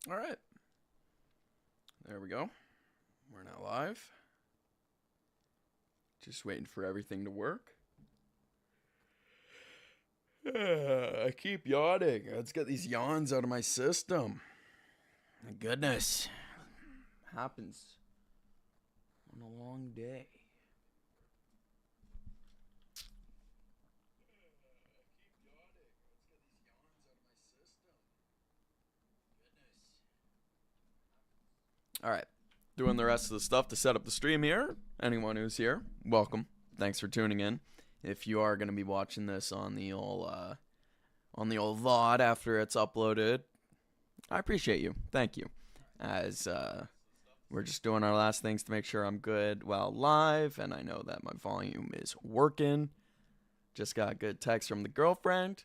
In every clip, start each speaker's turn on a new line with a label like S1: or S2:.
S1: All right. There we go. We're now live. Just waiting for everything to work. I keep yawning. Let's get these yawns out of my system. My goodness. Happens on a long day. All right. Doing the rest of the stuff to set up the stream here. Anyone who's here, welcome. Thanks for tuning in. If you are going to be watching this on the old VOD after it's uploaded, I appreciate you. Thank you. As we're just doing our last things to make sure I'm good while live, and I know that my volume is working. Just got a good text from the girlfriend.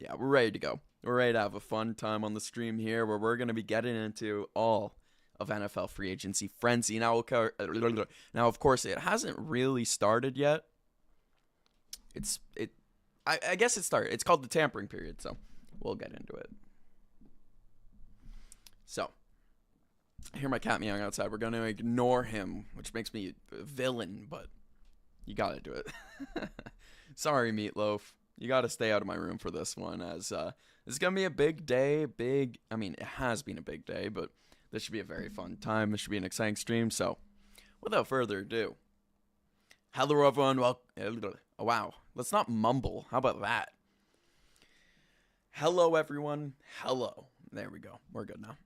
S1: Yeah, we're ready to go. We're ready to have a fun time on the stream here where we're going to be getting into all of NFL free agency frenzy. Now, of course, it hasn't really started yet. I guess it started. It's called the tampering period, so we'll get into it. So, I hear my cat meowing outside. We're going to ignore him, which makes me a villain, but you got to do it. Sorry, Meatloaf. You got to stay out of my room for this one, as this is going to be a big day. It has been a big day, but this should be a very fun time. This should be an exciting stream. So, without further ado, hello, everyone. Oh, wow. Let's not mumble. How about that? Hello, everyone. Hello. There we go. We're good now.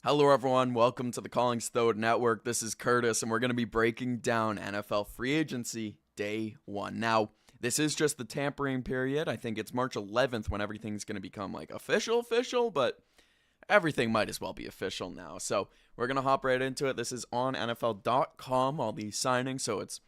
S1: Hello, everyone. Welcome to the CollingsThodeNetwork. This is Curtis, and we're going to be breaking down NFL free agency day one. Now, this is just the tampering period. I think it's March 11th when everything's going to become like official, but everything might as well be official now. So we're going to hop right into it. This is on NFL.com, all these signings. So it's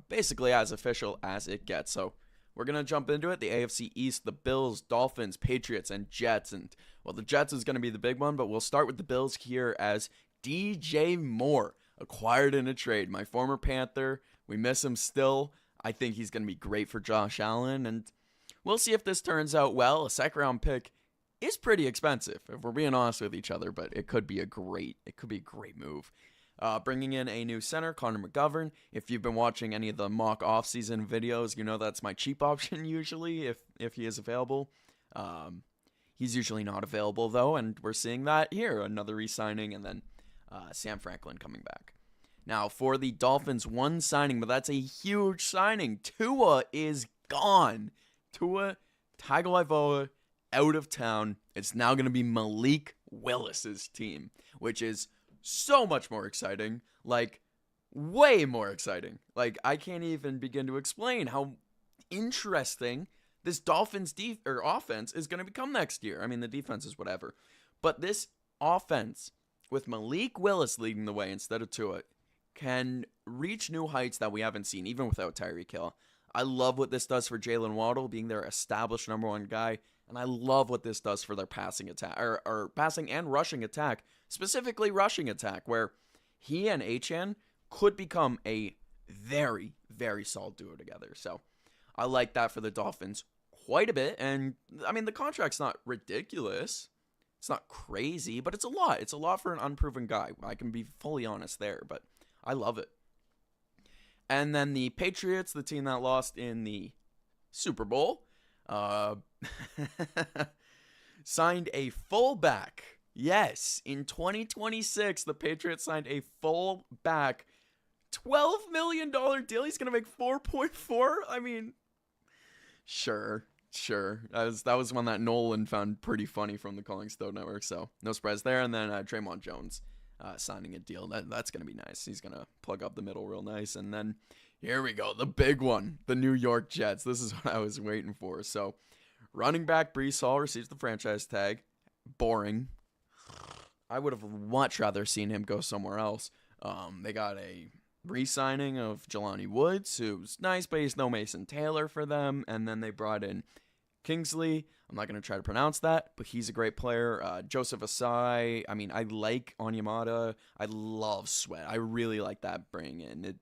S1: basically as official as it gets. So we're going to jump into it. The AFC East, the Bills, Dolphins, Patriots, and Jets. And, well, the Jets is going to be the big one, but we'll start with the Bills here as DJ Moore acquired in a trade. My former Panther. We miss him still. I think he's going to be great for Josh Allen. And we'll see if this turns out well. A second-round pick is pretty expensive, if we're being honest with each other, but it could be a great move. Bringing in a new center, Connor McGovern. If you've been watching any of the mock offseason videos, you know that's my cheap option usually, if he is available. He's usually not available, though, and we're seeing that here. Another re-signing, and then Sam Franklin coming back. Now, for the Dolphins, one signing, but that's a huge signing. Tua is gone. Tua Tagovailoa out of town. It's now going to be Malik Willis's team, which is so much more exciting. Like, way more exciting. Like, I can't even begin to explain how interesting this Dolphins offense is going to become next year. I mean, the defense is whatever. But this offense, with Malik Willis leading the way instead of Tua, can reach new heights that we haven't seen, even without Tyreek Hill. I love what this does for Jalen Waddle, being their established number one guy. And I love what this does for their passing attack, or passing and rushing attack, specifically rushing attack, where he and Achane could become a very, very solid duo together. So I like that for the Dolphins quite a bit. And I mean, the contract's not ridiculous. It's not crazy, but it's a lot. It's a lot for an unproven guy. I can be fully honest there, but I love it. And then the Patriots, the team that lost in the Super Bowl, signed a fullback. Yes, in 2026, the Patriots signed a fullback. $12 million deal. He's going to make 4.4. I mean, sure. That was one that Nolan found pretty funny from the CollingsThodeNetwork, so no surprise there. And then Draymond Jones signing a deal. That's going to be nice. He's going to plug up the middle real nice. And then here we go, the big one, the New York Jets. This is what I was waiting for. So, running back Breece Hall receives the franchise tag. Boring. I would have much rather seen him go somewhere else. They got a re-signing of Jelani Woods, who's nice, but he's no Mason Taylor for them. And then they brought in Kingsley. I'm not going to try to pronounce that, but he's a great player. Joseph Asai. I mean, I like Onyemata. I love Sweat. I really like that bring in.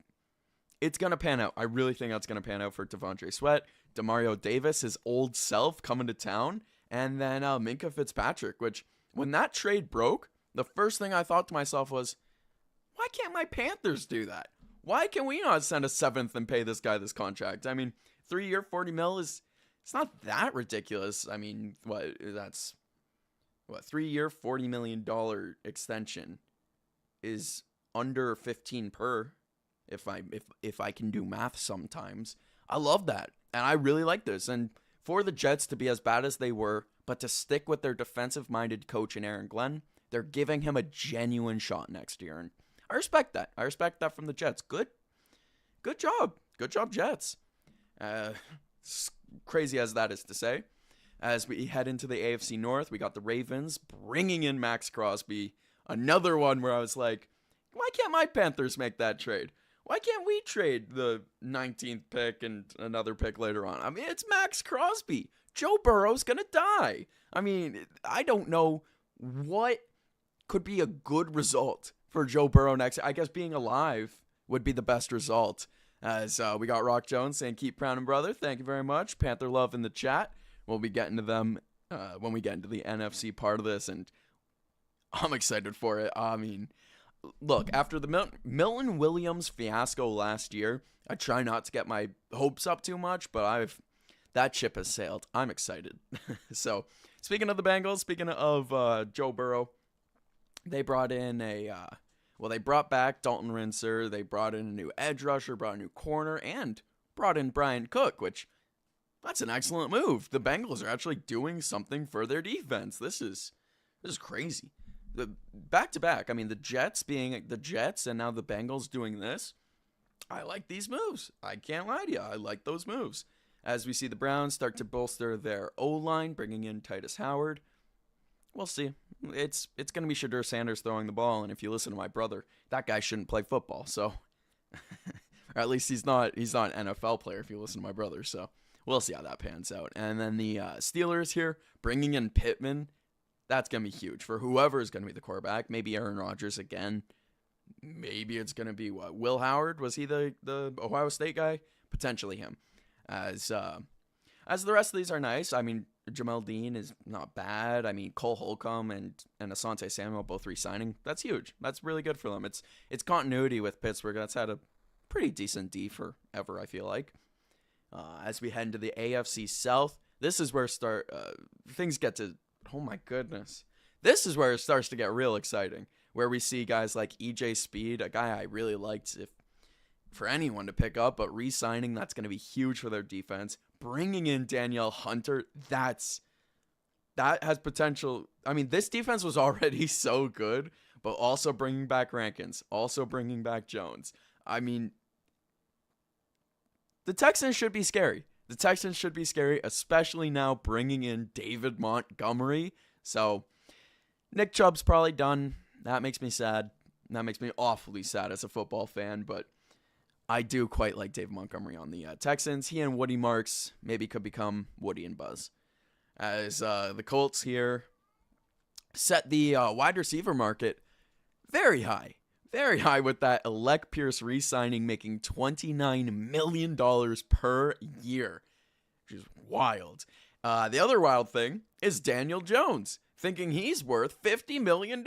S1: It's going to pan out. I really think that's going to pan out for Devondre Sweat. Demario Davis, his old self, coming to town. And then Minka Fitzpatrick, which when that trade broke, the first thing I thought to myself was, why can't my Panthers do that? Why can we not send a seventh and pay this guy this contract? I mean, 3-year, $40 million it's not that ridiculous. I mean, that's 3-year, $40 million extension is under 15 per, if I can do math sometimes. I love that. And I really like this. And for the Jets to be as bad as they were, but to stick with their defensive-minded coach in Aaron Glenn, they're giving him a genuine shot next year. And I respect that. I respect that from the Jets. Good job. Good job, Jets. Crazy as that is to say. As we head into the AFC North, we got the Ravens bringing in Max Crosby. Another one where I was like, why can't my Panthers make that trade? Why can't we trade the 19th pick and another pick later on? I mean, it's Max Crosby. Joe Burrow's going to die. I mean, I don't know what could be a good result for Joe Burrow next. I guess being alive would be the best result. As we got Rock Jones saying, keep Brown and brother. Thank you very much. Panther love in the chat. We'll be getting to them when we get into the NFC part of this, and I'm excited for it. I mean, look, after the Milton Williams fiasco last year, I try not to get my hopes up too much, but that ship has sailed. I'm excited. So, speaking of the Bengals, speaking of Joe Burrow, they brought in they brought back Dalton Rinser, they brought in a new edge rusher, brought a new corner, and brought in Brian Cook, which, that's an excellent move. The Bengals are actually doing something for their defense. This is crazy. The back-to-back, I mean, the Jets being the Jets and now the Bengals doing this, I like these moves. I can't lie to you. I like those moves. As we see the Browns start to bolster their O-line, bringing in Titus Howard. We'll see. It's going to be Shadur Sanders throwing the ball, and if you listen to my brother, that guy shouldn't play football. So, or at least he's not an NFL player if you listen to my brother. So, we'll see how that pans out. And then the Steelers here, bringing in Pittman. That's going to be huge for whoever is going to be the quarterback. Maybe Aaron Rodgers again. Maybe it's going to be Will Howard? Was he the Ohio State guy? Potentially him. As the rest of these are nice. I mean, Jamel Dean is not bad. I mean, Cole Holcomb and Asante Samuel both re-signing. That's huge. That's really good for them. It's continuity with Pittsburgh. That's had a pretty decent D forever, I feel like. As we head into the AFC South, this is where things get to, oh my goodness. This is where it starts to get real exciting, where we see guys like EJ Speed, a guy I really liked for anyone to pick up, but re-signing, that's going to be huge for their defense. Bringing in Danielle Hunter, that has potential. I mean, this defense was already so good, but also bringing back Rankins, also bringing back Jones. I mean, the Texans should be scary. The Texans should be scary, especially now bringing in David Montgomery. So, Nick Chubb's probably done. That makes me sad. That makes me awfully sad as a football fan, but I do quite like David Montgomery on the Texans. He and Woody Marks maybe could become Woody and Buzz. As the Colts here set the wide receiver market very high. Very high with that Alec Pierce re-signing, making $29 million per year, which is wild. The other wild thing is Daniel Jones, thinking he's worth $50 million.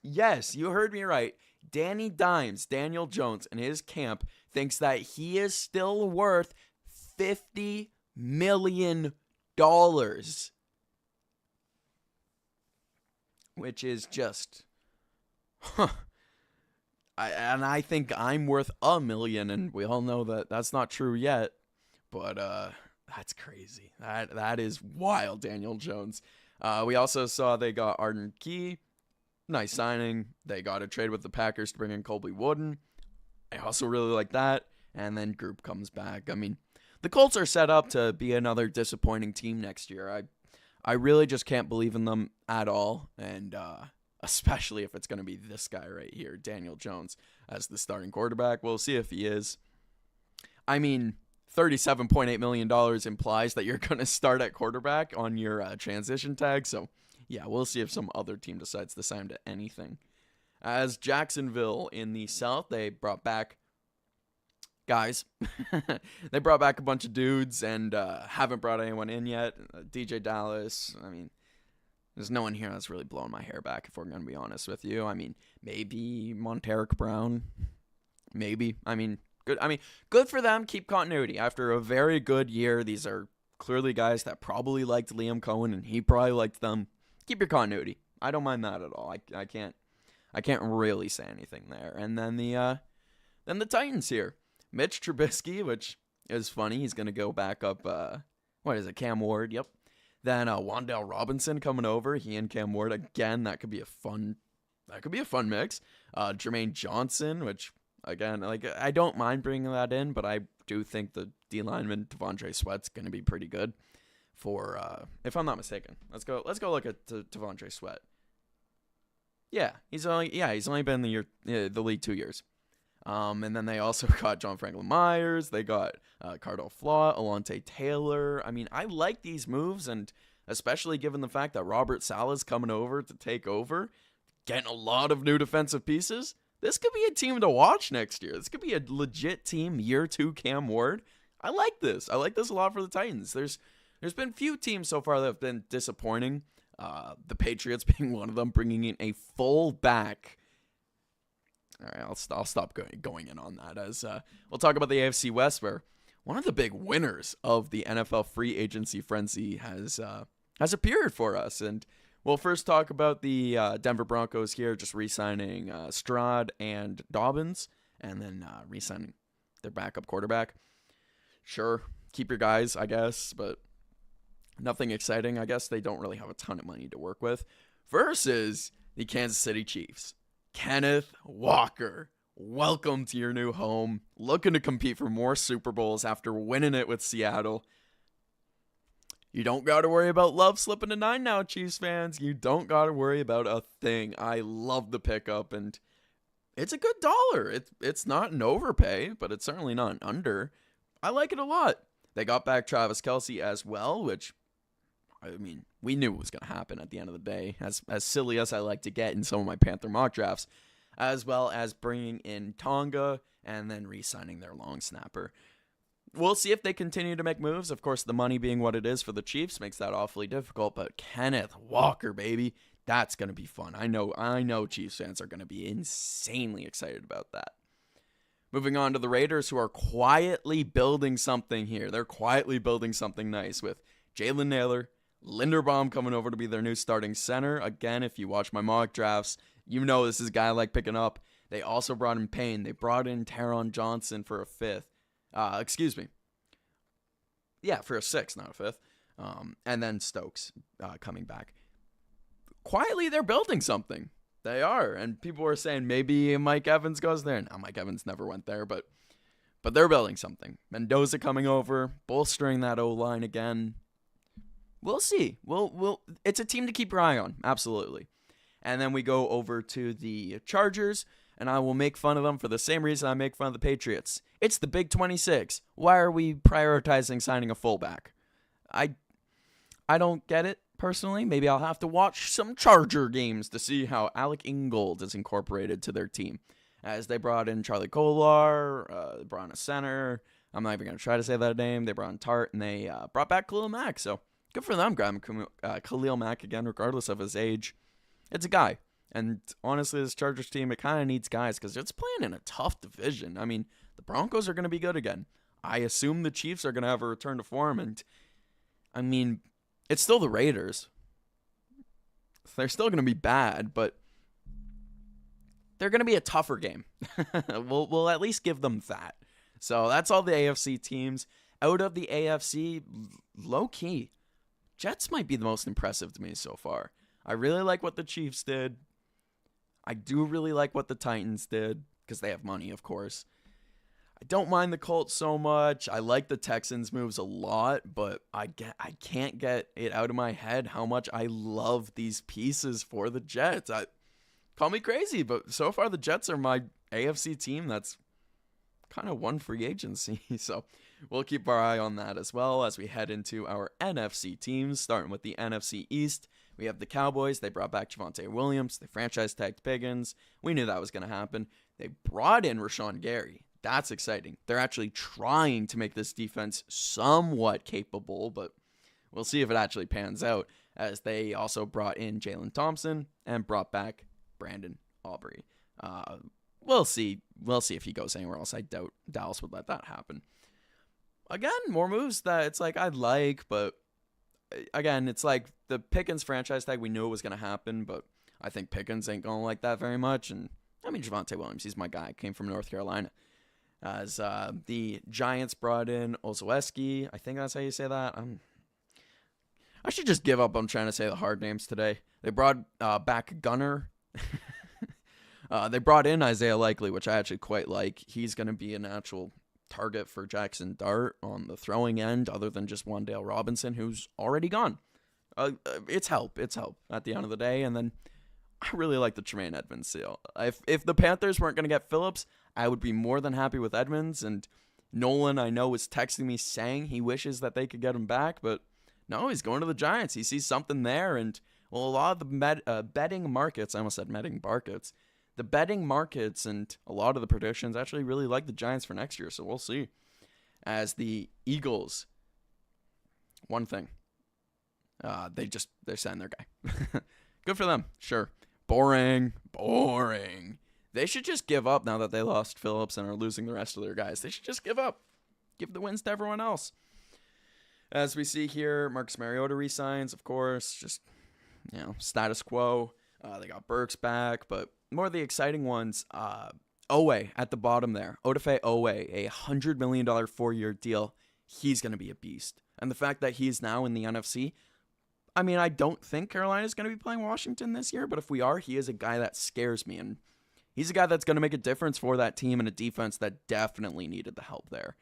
S1: Yes, you heard me right. Danny Dimes, Daniel Jones, and his camp thinks that he is still worth $50 million. Which is just, I think I'm worth $1 million, and we all know that that's not true yet. But that's crazy. That is wild, Daniel Jones. We also saw they got Arden Key. Nice signing. They got a trade with the Packers to bring in Colby Wooden. I also really like that. And then Group comes back. I mean, the Colts are set up to be another disappointing team next year. I really just can't believe in them at all. And especially if it's going to be this guy right here, Daniel Jones, as the starting quarterback. We'll see if he is. I mean, $37.8 million implies that you're going to start at quarterback on your transition tag. So, yeah, we'll see if some other team decides to sign to anything. As Jacksonville in the South, they brought back guys. They brought back a bunch of dudes and haven't brought anyone in yet. DJ Dallas, I mean, There's no one here that's really blowing my hair back, if we're going to be honest with you. I mean, maybe Monteric Brown. Maybe. Good. Good for them. Keep continuity. After a very good year, these are clearly guys that probably liked Liam Cohen, and he probably liked them. Keep your continuity. I don't mind that at all. I can't really say anything there. And then the Titans here. Mitch Trubisky, which is funny. He's going to go back up, Cam Ward? Yep. Then Wan'Dale Robinson coming over. He and Cam Ward again. That could be a fun mix. Jermaine Johnson, which again, I don't mind bringing that in, but I do think the D lineman Devondre Sweat's going to be pretty good. For if I'm not mistaken, let's go look at Devondre Sweat. Yeah, he's only been in the league 2 years. And then they also got John Franklin Myers. They got Cardell Flott, Alontae Taylor. I like these moves, and especially given the fact that Robert Saleh's coming over to take over, getting a lot of new defensive pieces. This could be a team to watch next year. This could be a legit team, year 2 Cam Ward. I like this. I like this a lot for the Titans. There's been few teams so far that have been disappointing. The Patriots being one of them, bringing in a full back. All right, I'll stop going in on that, as we'll talk about the AFC West, where one of the big winners of the NFL free agency frenzy has appeared for us. And we'll first talk about the Denver Broncos here, just re-signing Stroud and Dobbins, and then re-signing their backup quarterback. Sure, keep your guys, I guess, but nothing exciting. I guess they don't really have a ton of money to work with. Versus the Kansas City Chiefs. Kenneth Walker, welcome to your new home. Looking to compete for more Super Bowls after winning it with Seattle. You don't got to worry about Love slipping to 9 now, Chiefs fans. You don't got to worry about a thing. I love the pickup, and it's a good dollar. It's not an overpay, but it's certainly not an under. I like it a lot. They got back Travis Kelce as well, which, we knew it was going to happen at the end of the day, as silly as I like to get in some of my Panther mock drafts, as well as bringing in Tonga and then re-signing their long snapper. We'll see if they continue to make moves. Of course, the money being what it is for the Chiefs makes that awfully difficult, but Kenneth Walker, baby, that's going to be fun. I know Chiefs fans are going to be insanely excited about that. Moving on to the Raiders, who are quietly building something here. They're quietly building something nice with Jalen Naylor, Linderbaum coming over to be their new starting center. Again, if you watch my mock drafts, you know this is a guy I like picking up. They also brought in Payne. They brought in Taron Johnson for a 5th. For a 6th, not a 5th. And then Stokes coming back. Quietly, they're building something. They are. And people were saying maybe Mike Evans goes there. No, Mike Evans never went there, but they're building something. Mendoza coming over, bolstering that O-line again. We'll see. It's a team to keep your eye on. Absolutely. And then we go over to the Chargers, and I will make fun of them for the same reason I make fun of the Patriots. It's the Big 26. Why are we prioritizing signing a fullback? I don't get it, personally. Maybe I'll have to watch some Charger games to see how Alec Ingold is incorporated to their team. As they brought in Charlie Kolar, they brought in a center. I'm not even going to try to say that name. They brought in Tart, and they brought back Khalil Mack. So good for them, grabbing Khalil Mack again, regardless of his age. It's a guy. And honestly, this Chargers team, it kind of needs guys because it's playing in a tough division. The Broncos are going to be good again. I assume the Chiefs are going to have a return to form. And, it's still the Raiders. They're still going to be bad, but they're going to be a tougher game. We'll at least give them that. So that's all the AFC teams. Out of the AFC, low-key, Jets might be the most impressive to me so far. I really like what the Chiefs did. I do really like what the Titans did, because they have money, of course. I don't mind the Colts so much. I like the Texans' moves a lot, but I can't get it out of my head how much I love these pieces for the Jets. Call me crazy, but so far the Jets are my AFC team that's kind of won free agency. So we'll keep our eye on that as well as we head into our NFC teams, starting with the NFC East. We have the Cowboys. They brought back Javonte Williams. They franchise tagged Pickens. We knew that was going to happen. They brought in Rashawn Gary. That's exciting. They're actually trying to make this defense somewhat capable, but we'll see if it actually pans out. as they also brought in Jalen Thompson and brought back Brandon Aubrey. We'll see. We'll see if he goes anywhere else. I doubt Dallas would let that happen. Again, more moves that it's like I'd like, but again, it's like the Pickens franchise tag. We knew it was going to happen, but I think Pickens ain't going to like that very much. And I mean, Javonte Williams, he's my guy. Came from North Carolina. As the Giants brought in Olszewski. I think that's how you say that. I should just give up on trying to say the hard names today. They brought back Gunner. They brought in Isaiah Likely, which I actually quite like. He's going to be an actual target for Jackson Dart on the throwing end, other than just Wan'Dale Robinson, who's already gone. It's help. It's help at the end of the day. And then I really like the Tremaine Edmonds deal. If the Panthers weren't going to get Phillips, I would be more than happy with Edmonds. And Nolan, I know, was texting me saying he wishes that they could get him back, but no, he's going to the Giants. He sees something there. And, well, a lot of the betting markets, I almost said betting markets, the betting markets and a lot of the predictions actually really like the Giants for next year, so we'll see. As the Eagles, one thing, they're signing their guy. Good for them, sure. Boring. They should just give up now that they lost Phillips and are losing the rest of their guys. They should just give up. Give the wins to everyone else. As we see here, Marcus Mariota resigns, of course, just, status quo. They got Burks back, but more of the exciting ones, Owe at the bottom there. Odafe Owe, a $100 million 4-year deal. He's going to be a beast. And the fact that he's now in the NFC, I mean, I don't think Carolina's going to be playing Washington this year, but if we are, he is a guy that scares me. And he's a guy that's going to make a difference for that team and a defense that definitely needed the help there.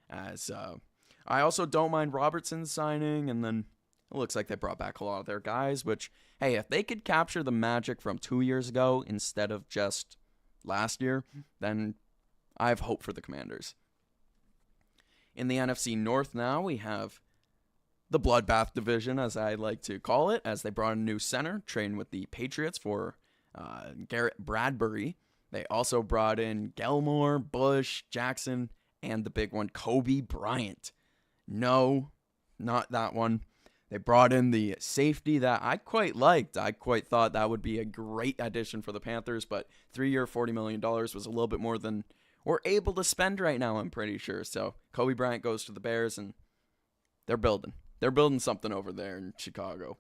S1: As I also don't mind Robertson signing, and then it looks like they brought back a lot of their guys, which, hey, if they could capture the magic from 2 years ago instead of just last year, then I have hope for the Commanders. In the NFC North now, we have the Bloodbath Division, as I like to call it, as they brought in a new center, trained with the Patriots for Garrett Bradbury. They also brought in Gelmore, Bush, Jackson, and the big one, Kobe Bryant. No, not that one. They brought in the safety that I quite liked. I quite thought that would be a great addition for the Panthers, but 3-year, $40 million was a little bit more than we're able to spend right now, I'm pretty sure. So Kobe Bryant goes to the Bears, and they're building. They're building something over there in Chicago.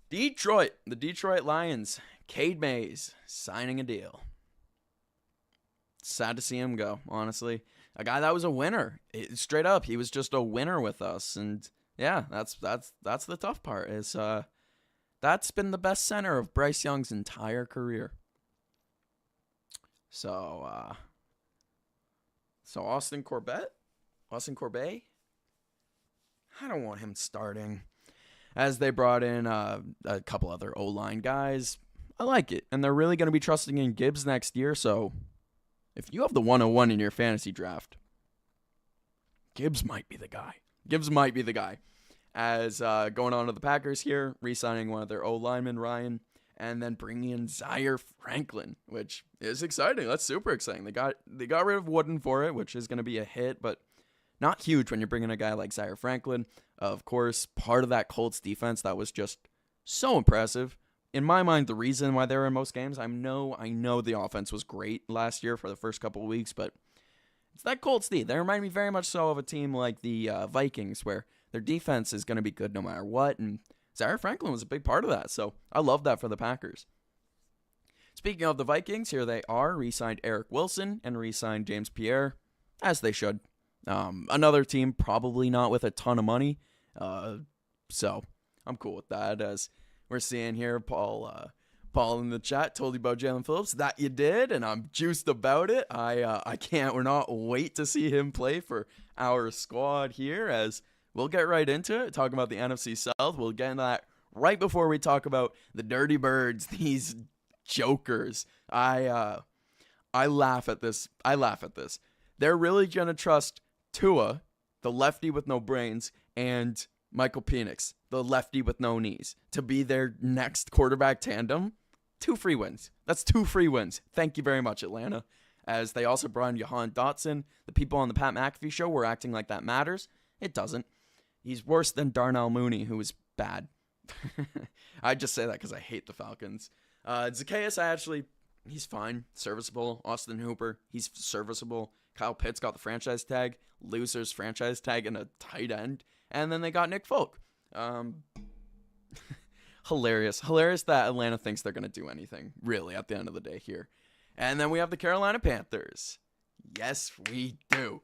S1: Detroit, the Detroit Lions, Cade Mays signing a deal. Sad to see him go, honestly. A guy that was a winner. Straight up, he was just a winner with us, and yeah, that's the tough part. Is that's been the best center of Bryce Young's entire career. So Austin Corbett, I don't want him starting. As they brought in a couple other O-line guys, I like it, and they're really going to be trusting in Gibbs next year. So if you have the 101 in your fantasy draft, Gibbs might be the guy. As going on to the Packers here, re-signing one of their O-linemen, Ryan, and then bringing in Zaire Franklin, which is exciting. That's super exciting. They got rid of Wooden for it, which is going to be a hit, but not huge when you're bringing a guy like Zaire Franklin. Of course, part of that Colts defense that was just so impressive. In my mind, the reason why they were in most games, I know the offense was great last year for the first couple of weeks, but it's that Colts D. They remind me very much so of a team like the Vikings, where their defense is going to be good no matter what, and Zaire Franklin was a big part of that, so I love that for the Packers. Speaking of the Vikings, here they are, re-signed Eric Wilson and re-signed James Pierre, as they should. Another team probably not with a ton of money, so I'm cool with that. As we're seeing here, Paul in the chat told you about Jalen Phillips. That you did, and I'm juiced about it. I can't not wait to see him play for our squad here, as we'll get right into it, talking about the NFC South. We'll get into that right before we talk about the Dirty Birds, these jokers. I laugh at this. They're really going to trust Tua, the lefty with no brains, and Michael Penix, the lefty with no knees, to be their next quarterback tandem. 2 free wins. That's 2 free wins. Thank you very much, Atlanta. As they also brought in Jahan Dotson. The people on the Pat McAfee show were acting like that matters. It doesn't. He's worse than Darnell Mooney, who was bad. I just say that because I hate the Falcons. Zacchaeus, he's fine, serviceable. Austin Hooper, he's serviceable. Kyle Pitts got the franchise tag, losers franchise tag, and a tight end. And then they got Nick Folk. Hilarious that Atlanta thinks they're going to do anything, really, at the end of the day here. And then we have the Carolina Panthers. Yes, we do.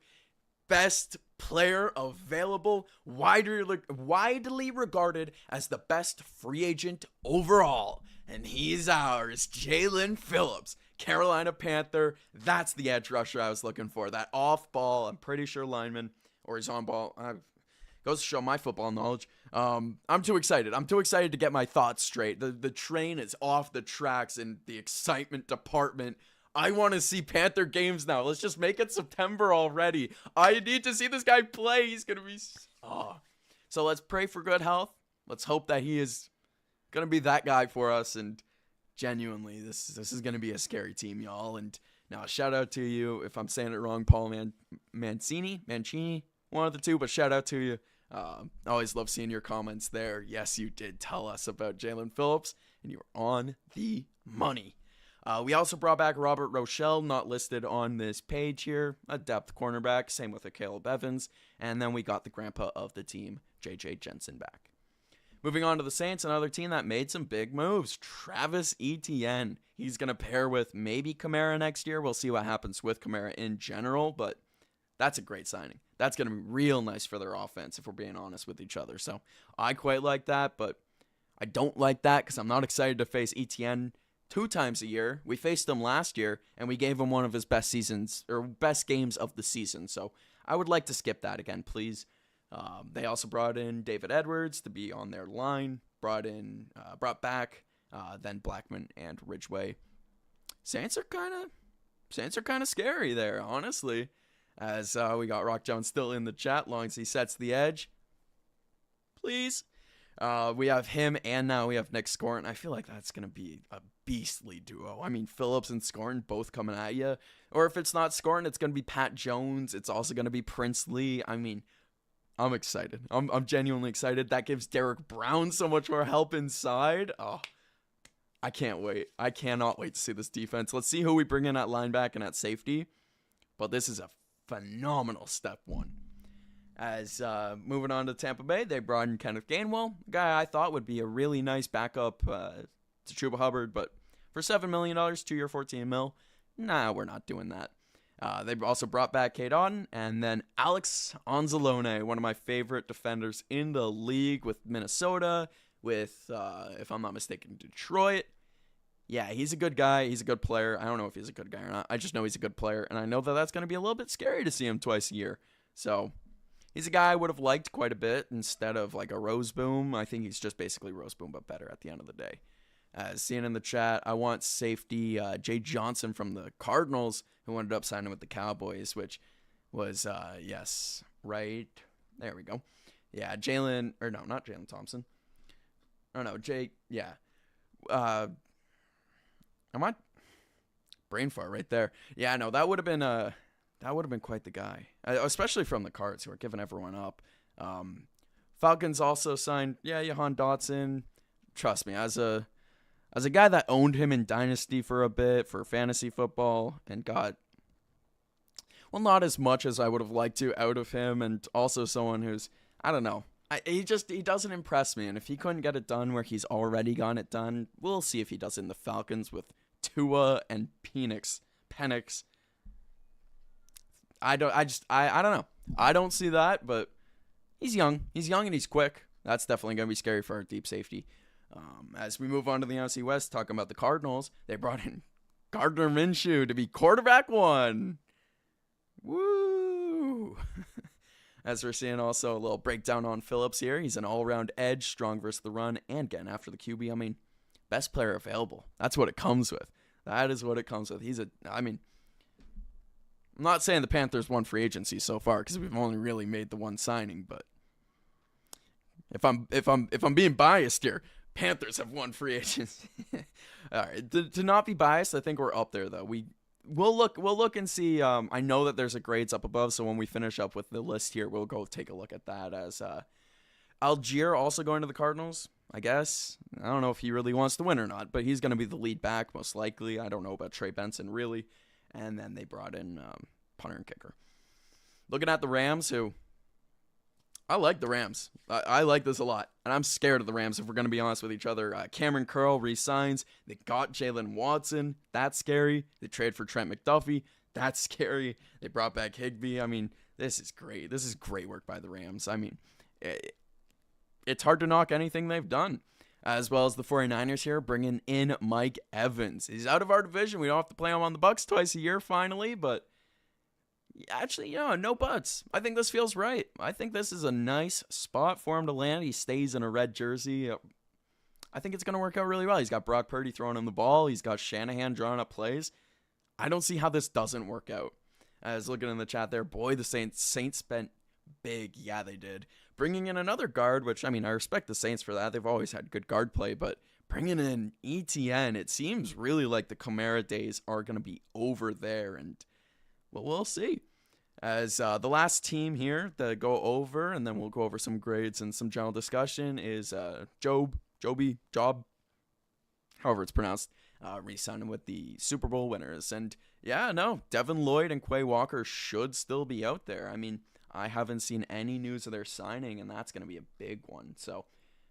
S1: Best player available, widely regarded as the best free agent overall. And he's ours, Jalen Phillips, Carolina Panther. That's the edge rusher I was looking for. That off ball, I'm pretty sure lineman, or he's on ball. Goes to show my football knowledge. I'm too excited. I'm too excited to get my thoughts straight. The train is off the tracks in the excitement department. I want to see Panther games now. Let's just make it September already. I need to see this guy play. He's going to be... So let's pray for good health. Let's hope that he is going to be that guy for us. And genuinely, this is going to be a scary team, y'all. And now, shout out to you. If I'm saying it wrong, Paul Mancini, one of the two, but shout out to you. Always love seeing your comments there. Yes, you did tell us about Jalen Phillips, and you were on the money. We also brought back Robert Rochelle, not listed on this page here, a depth cornerback, same with Caleb Evans, and then we got the grandpa of the team, J.J. Jensen, back. Moving on to the Saints, another team that made some big moves, Travis Etienne. He's going to pair with maybe Kamara next year. We'll see what happens with Kamara in general, but that's a great signing. That's going to be real nice for their offense, if we're being honest with each other. So I quite like that, but I don't like that because I'm not excited to face Etienne 2 times a year. We faced him last year, and we gave him one of his best seasons, or best games of the season. So I would like to skip that again, please. They also brought in David Edwards to be on their line, brought back then Blackman and Ridgeway. Saints are kind of scary there, honestly. As we got Rock Jones still in the chat, long as he sets the edge. Please. We have him, and now we have Nick Scorn. I feel like that's going to be a beastly duo. I mean, Phillips and Scorn both coming at you. Or if it's not Scorn, it's going to be Pat Jones. It's also going to be Prince Lee. I mean, I'm excited. I'm genuinely excited. That gives Derek Brown so much more help inside. Oh, I can't wait. I cannot wait to see this defense. Let's see who we bring in at linebacker and at safety. But this is a phenomenal step one. As moving on to Tampa Bay, they brought in Kenneth Gainwell, a guy I thought would be a really nice backup to Chuba Hubbard, but for $7 million, 2-year, $14 million, nah, we're not doing that. They also brought back Cade Otton, and then Alex Anzalone, one of my favorite defenders in the league with Minnesota, with, if I'm not mistaken, Detroit. Yeah, he's a good guy. He's a good player. I don't know if he's a good guy or not. I just know he's a good player, and I know that that's going to be a little bit scary to see him twice a year. So he's a guy I would have liked quite a bit instead of like a Roseboom. I think he's just basically Roseboom, but better at the end of the day. Seeing in the chat, I want safety Jay Johnson from the Cardinals, who ended up signing with the Cowboys, which was, yes, right. There we go. Yeah, not Jalen Thompson. Oh, no, Jake, yeah. Am I? Brain fart right there. Yeah, no, that would have been quite the guy, especially from the Cards, who are giving everyone up. Falcons also signed, Jahan Dotson. Trust me, as a guy that owned him in Dynasty for a bit for fantasy football and got, well, not as much as I would have liked to out of him, and also someone who's, I don't know, he doesn't impress me, and if he couldn't get it done where he's already gotten it done, we'll see if he does in the Falcons with Tua and Penix. I don't know. I don't see that, but he's young. He's young and he's quick. That's definitely going to be scary for our deep safety. As we move on to the NFC West, talking about the Cardinals, they brought in Gardner Minshew to be quarterback 1. Woo! As we're seeing also a little breakdown on Phillips here. He's an all-around edge, strong versus the run, and getting after the QB. I mean, best player available. That's what it comes with. That is what it comes with. I'm not saying the Panthers won free agency so far because we've only really made the one signing, but if I'm being biased here, Panthers have won free agency. All right, to not be biased, I think we're up there though. We'll look and see. I know that there's a grades up above, so when we finish up with the list here, we'll go take a look at that. As Algier also going to the Cardinals. I guess. I don't know if he really wants to win or not, but he's going to be the lead back, most likely. I don't know about Trey Benson, really. And then they brought in punter and kicker. Looking at the Rams, who I like the Rams. I like this a lot. And I'm scared of the Rams, if we're going to be honest with each other. Cameron Curl re-signs. They got Jalen Watson. That's scary. They trade for Trent McDuffie. That's scary. They brought back Higbee. I mean, this is great. This is great work by the Rams. I mean, it's hard to knock anything they've done. As well as the 49ers here, bringing in Mike Evans. He's out of our division. We don't have to play him on the Bucs twice a year, finally. But actually, no buts. I think this feels right. I think this is a nice spot for him to land. He stays in a red jersey. I think it's going to work out really well. He's got Brock Purdy throwing him the ball. He's got Shanahan drawing up plays. I don't see how this doesn't work out. I was looking in the chat there. Boy, the Saints spent big. Yeah, they did. Bringing in another guard, which, I mean, I respect the Saints for that. They've always had good guard play, but bringing in ETN, it seems really like the Kamara days are going to be over there, and, well, we'll see. As the last team here to go over, and then we'll go over some grades and some general discussion, is Job, however it's pronounced, re-signing with the Super Bowl winners. And, yeah, no, Devin Lloyd and Quay Walker should still be out there. I mean, I haven't seen any news of their signing, and that's going to be a big one. So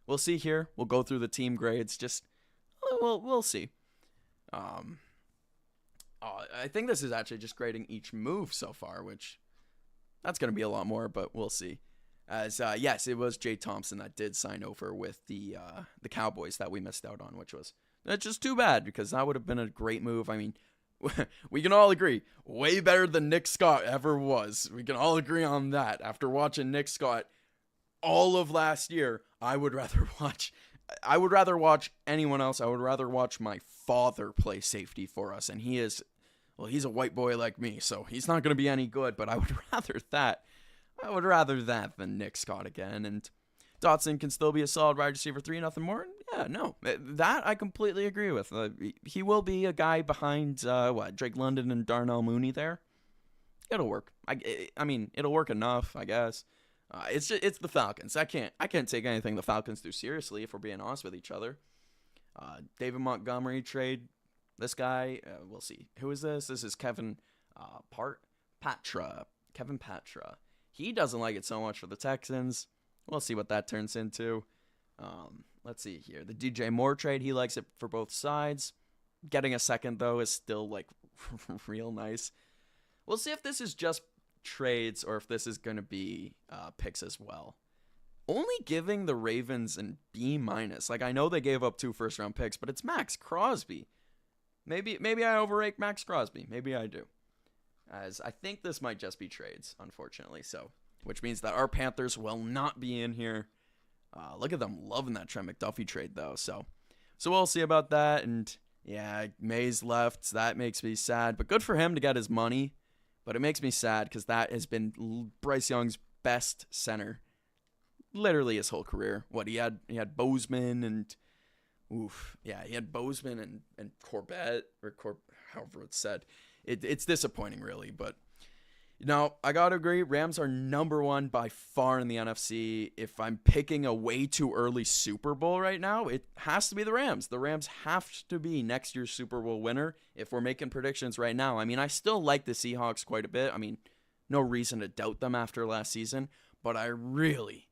S1: we'll see here. We'll go through the team grades. We'll see. I think this is actually just grading each move so far, which that's going to be a lot more, but we'll see. As yes, it was Jay Thompson that did sign over with the Cowboys that we missed out on, which was just too bad because that would have been a great move. I mean, we can all agree, way better than Nick Scott ever was. We can all agree on that. After watching Nick Scott all of last year, I would rather watch anyone else. I would rather watch my father play safety for us. And he's a white boy like me, so he's not going to be any good, but I would rather that. I would rather that than Nick Scott again. And Dotson can still be a solid wide receiver 3, nothing more. Yeah, no, that I completely agree with. He will be a guy behind Drake London and Darnell Mooney there. It'll work. I mean, it'll work enough, I guess. It's the Falcons. I can't take anything the Falcons do seriously if we're being honest with each other. David Montgomery trade. This guy, we'll see. Who is this? This is Kevin Patra. Kevin Patra. He doesn't like it so much for the Texans. We'll see what that turns into. Let's see here. The DJ Moore trade, he likes it for both sides. Getting a second, though, is still, real nice. We'll see if this is just trades or if this is going to be picks as well. Only giving the Ravens an B-. I know they gave up 2 first-round picks, but it's Max Crosby. Maybe I overrate Max Crosby. Maybe I do. As I think this might just be trades, unfortunately. So, which means that our Panthers will not be in here. Look at them loving that Trent McDuffie trade, though. So we'll see about that. And, yeah, Mays left. That makes me sad. But good for him to get his money. But it makes me sad because that has been Bryce Young's best center literally his whole career. He had Bozeman and... he had Bozeman and Corbett, or however it's said. It's disappointing, really, but I gotta agree. Rams are number 1 by far in the NFC. If I'm picking a way too early Super Bowl right now, it has to be the Rams. The Rams have to be next year's Super Bowl winner if we're making predictions right now. I mean, I still like the Seahawks quite a bit. I mean, no reason to doubt them after last season, but I really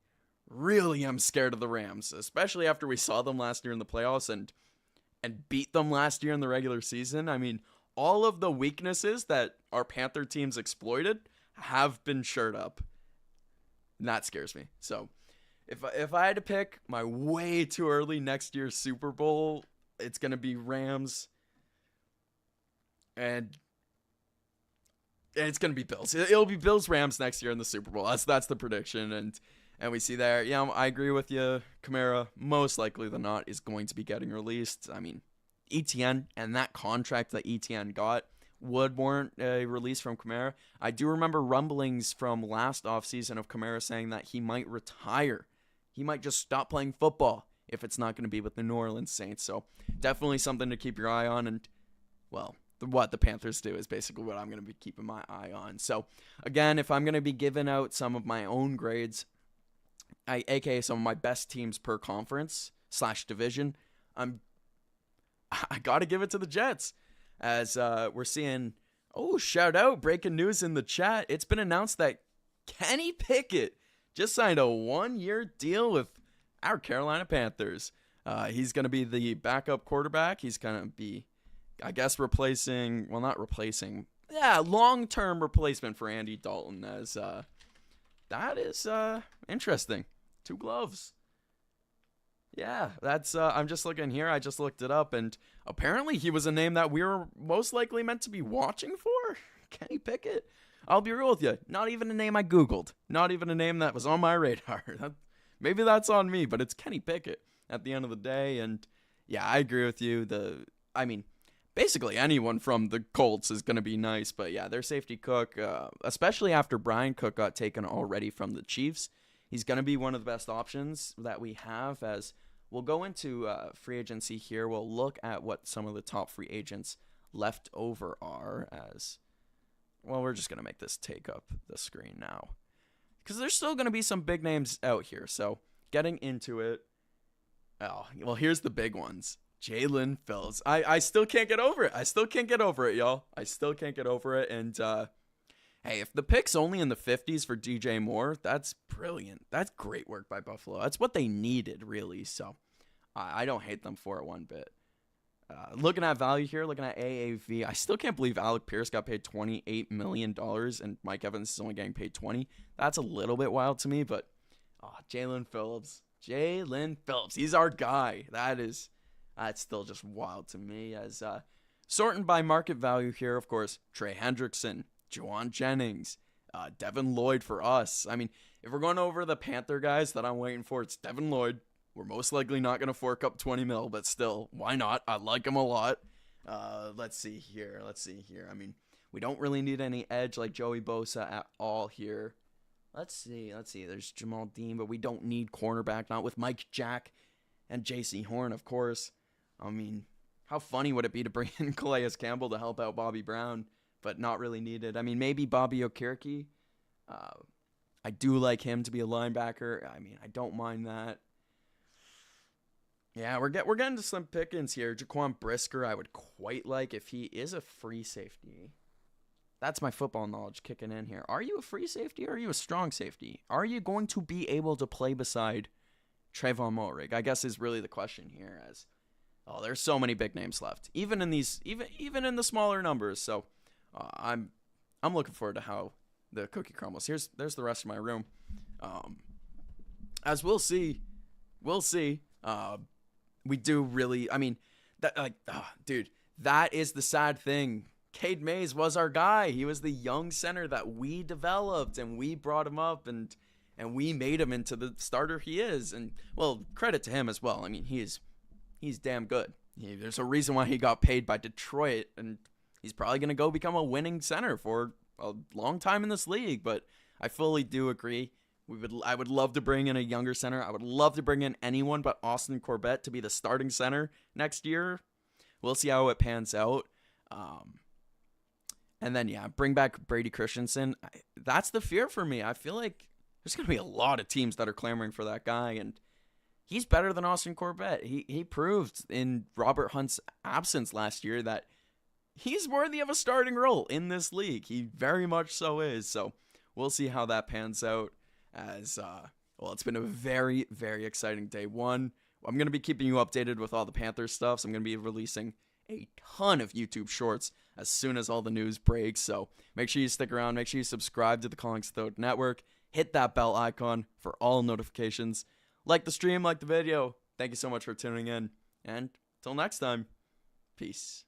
S1: am scared of the Rams, especially after we saw them last year in the playoffs and beat them last year in the regular season. I mean, all of the weaknesses that our Panther teams exploited have been shored up. And that scares me. So if I had to pick my way too early next year's Super Bowl, it's going to be Rams. And it's going to be Bills. It'll be Bills-Rams next year in the Super Bowl. That's the prediction. And we see there, I agree with you. Kamara, most likely than not, is going to be getting released. I mean, ETN and that contract that ETN got would warrant a release from Kamara. I do remember rumblings from last offseason of Kamara saying that he might retire. He might just stop playing football if it's not going to be with the New Orleans Saints. So definitely something to keep your eye on. And, well, what the Panthers do is basically what I'm going to be keeping my eye on. So, again, if I'm going to be giving out some of my own grades, aka some of my best teams per conference, slash division. I got to give it to the Jets, as we're seeing, shout out, breaking news in the chat. It's been announced that Kenny Pickett just signed a 1-year deal with our Carolina Panthers. He's going to be the backup quarterback. He's going to be, I guess, long-term replacement for Andy Dalton, as that is interesting. 2 gloves. Yeah, that's, I'm just looking here. I just looked it up, and apparently he was a name that we were most likely meant to be watching for. Kenny Pickett. I'll be real with you. Not even a name I Googled. Not even a name that was on my radar. Maybe that's on me, but it's Kenny Pickett at the end of the day. And yeah, I agree with you. Basically anyone from the Colts is going to be nice. But yeah, their safety Cook, especially after Brian Cook got taken already from the Chiefs, he's going to be one of the best options that we have. As we'll go into free agency here. We'll look at what some of the top free agents left over are. As well, we're just going to make this take up the screen now, because there's still going to be some big names out here. So getting into it. Oh, well, here's the big ones. Jalen Phillips. I still can't get over it. I still can't get over it, y'all. I still can't get over it. And hey, if the pick's only in the 50s for DJ Moore, that's brilliant. That's great work by Buffalo. That's what they needed, really. So I don't hate them for it one bit. Looking at value here, looking at AAV, I still can't believe Alec Pierce got paid $28 million and Mike Evans is only getting paid $20. That's a little bit wild to me, but Jalen Phillips. He's our guy. That's still just wild to me. As sorting by market value here, of course, Trey Hendrickson, Juwan Jennings, Devin Lloyd for us. I mean, if we're going over the Panther guys that I'm waiting for, it's Devin Lloyd. We're most likely not going to fork up 20 mil, but still, why not? I like him a lot. Let's see here. I mean, we don't really need any edge like Joey Bosa at all here. Let's see. There's Jamal Dean, but we don't need cornerback, not with Mike Jack and J.C. Horn, of course. I mean, how funny would it be to bring in Calais Campbell to help out Bobby Brown, but not really needed? I mean, maybe Bobby Okereke. I do like him to be a linebacker. I mean, I don't mind that. Yeah, we're getting to some pickings here. Jaquan Brisker, I would quite like if he is a free safety. That's my football knowledge kicking in here. Are you a free safety or are you a strong safety? Are you going to be able to play beside Trayvon Mulrig? I guess is really the question here. As there's so many big names left, even in these, even in the smaller numbers. So I'm looking forward to how the cookie crumbles. There's the rest of my room. As we'll see. We do really, I mean, dude, that is the sad thing. Cade Mays was our guy. He was the young center that we developed, and we brought him up, and we made him into the starter he is. And, well, credit to him as well. I mean, he's damn good. There's a reason why he got paid by Detroit, and he's probably going to go become a winning center for a long time in this league. But I fully do agree. I would love to bring in a younger center. I would love to bring in anyone but Austin Corbett to be the starting center next year. We'll see how it pans out. And then, yeah, bring back Brady Christensen. That's the fear for me. I feel like there's going to be a lot of teams that are clamoring for that guy, and he's better than Austin Corbett. He proved in Robert Hunt's absence last year that he's worthy of a starting role in this league. He very much so is. So we'll see how that pans out. As well, it's been a very, very exciting day one. I'm going to be keeping you updated with all the Panthers stuff. So I'm going to be releasing a ton of YouTube shorts as soon as all the news breaks. So make sure you stick around. Make sure you subscribe to the CollingsThodeNetwork. Hit that bell icon for all notifications. Like the stream, like the video. Thank you so much for tuning in. And till next time, peace.